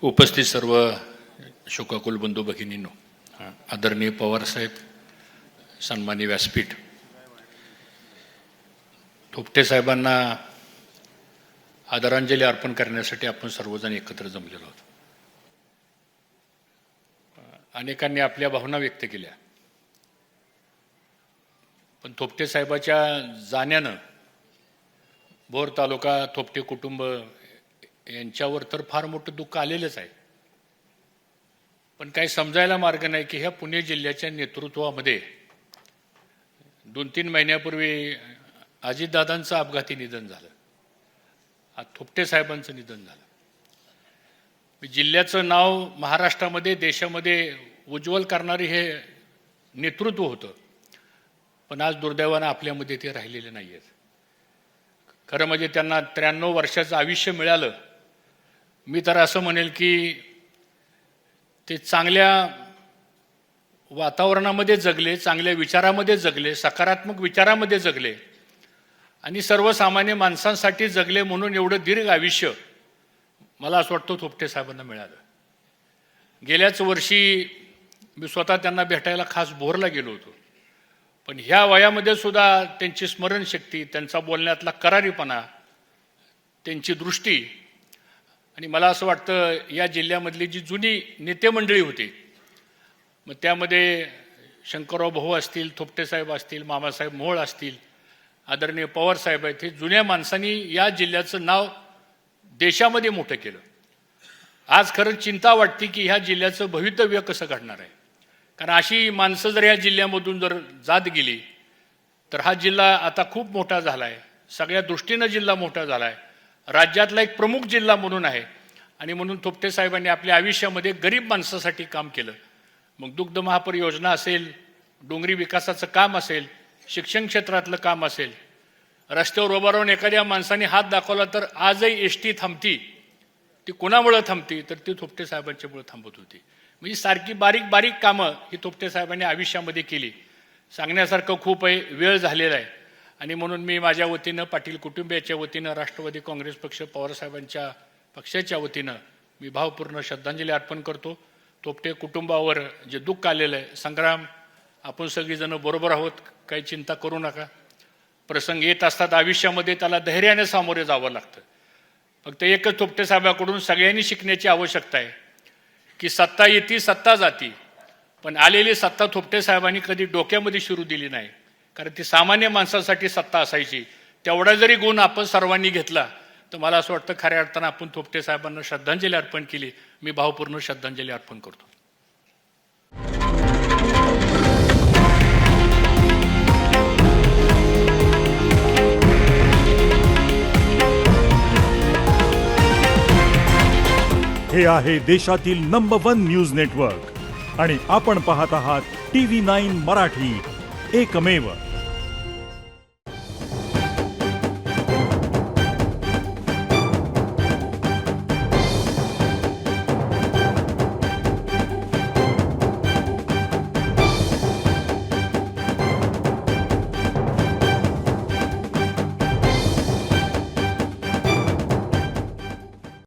उपस्थित सर्व शोकाकुल बंधू भगिनींनो, आदरणीय पवारसाहेब, सन्माननीय व्यासपीठ, थोपटे साहेबांना आदरांजली अर्पण करण्यासाठी आपण सर्वजण एकत्र जमलेलो आहोत. अनेकांनी आपल्या भावना व्यक्त केल्या, पण थोपटे साहेबाच्या जाण्यानं भोर तालुका, थोपटे कुटुंब यांच्यावर तर फार मोठं दुःख आलेलंच आहे. पण काही समजायला मार्ग नाही की ह्या पुणे जिल्ह्याच्या नेतृत्वामध्ये 2-3 महिन्यापूर्वी अजितदादांचं अपघाती निधन झालं, आज थोपटे साहेबांचं निधन झालं. जिल्ह्याचं नाव महाराष्ट्रामध्ये, देशामध्ये उज्ज्वल करणारे हे नेतृत्व होतं, पण आज दुर्दैवानं आपल्यामध्ये ते राहिलेले नाही आहेत. खरं म्हणजे त्यांना 93 वर्षाचं आयुष्य मिळालं. मी तर असं म्हणेल की ते चांगल्या वातावरणामध्ये जगले, चांगल्या विचारामध्ये जगले, सकारात्मक विचारामध्ये जगले आणि सर्वसामान्य माणसांसाठी जगले, म्हणून एवढं दीर्घ आयुष्य मला असं वाटतं थोपटे साहेबांना मिळालं. गेल्याच वर्षी मी स्वतः त्यांना भेटायला खास भोरला गेलो होतो, पण ह्या वयामध्ये सुद्धा त्यांची स्मरणशक्ती, त्यांचा बोलण्यातला करारीपणा, त्यांची दृष्टी, आणि मला असं वाटतं या जिल्ह्यामधली जी जुनी नेतेमंडळी होती, मग त्यामध्ये शंकरराव भाऊ असतील, थोपटे साहेब असतील, मामासाहेब मोहोळ असतील, आदरणीय पवार साहेब आहेत, हे जुन्या माणसांनी या जिल्ह्याचं नाव देशामध्ये मोठं केलं. आज खरंच चिंता वाटते की ह्या जिल्ह्याचं भवितव्य कसं घडणार आहे. कारण अशी माणसं जर ह्या जिल्ह्यामधून जर जात गेली तर हा जिल्हा आता खूप मोठा झाला आहे, सगळ्या दृष्टीनं जिल्हा मोठा झाला आहे, राज्यातला एक प्रमुख जिल्हा म्हणून आहे. आणि म्हणून थोपटे साहेबांनी आपल्या आयुष्यामध्ये गरीब माणसासाठी काम केलं. मग दुग्ध महापर योजना असेल, डोंगरी विकासाचं काम असेल, शिक्षण क्षेत्रातलं काम असेल, रस्त्यावर उभं राहून एखाद्या माणसाने हात दाखवला तर आजही एसटी थांबती. ती कोणामुळं थांबती तर ती थोपटे साहेबांच्यामुळे थांबत होती. म्हणजे सारखी बारीक बारीक कामं ही थोपटे साहेबांनी आयुष्यामध्ये केली. सांगण्यासारखं खूप आहे, वेळ झालेला आहे. आणि म्हणून मी माझ्या वतीनं, पाटील कुटुंबियाच्या वतीनं, राष्ट्रवादी काँग्रेस पक्ष, पवारसाहेबांच्या पक्षाच्या वतीनं मी भावपूर्ण श्रद्धांजली अर्पण करतो. थोपटे कुटुंबावर जे दुःख आलेलं आहे, संग्राम, आपण सगळीजणं बरोबर आहोत, काही चिंता करू नका. प्रसंग येत असतात आयुष्यामध्ये, त्याला धैर्याने सामोरे जावं लागतं. फक्त एकच थोपटे साहेबाकडून सगळ्यांनी शिकण्याची आवश्यकता आहे की सत्ता येते, सत्ता जाती, पण आलेली सत्ता थोपटे साहेबांनी कधी डोक्यामध्ये शिरू दिली नाही. कारण ती सामान्य माणसासाठी सत्ता असायची. तेवढा जरी गुण आपण सर्वांनी घेतला तर मला असं वाटतं खऱ्या अर्थानं आपण थोपटे साहेबांना श्रद्धांजली अर्पण केली. मी भावपूर्ण श्रद्धांजली अर्पण करतो. हे आहे देशातील नंबर 1 न्यूज नेटवर्क आणि आपण पाहत आहात TV9 मराठी, एकमेव.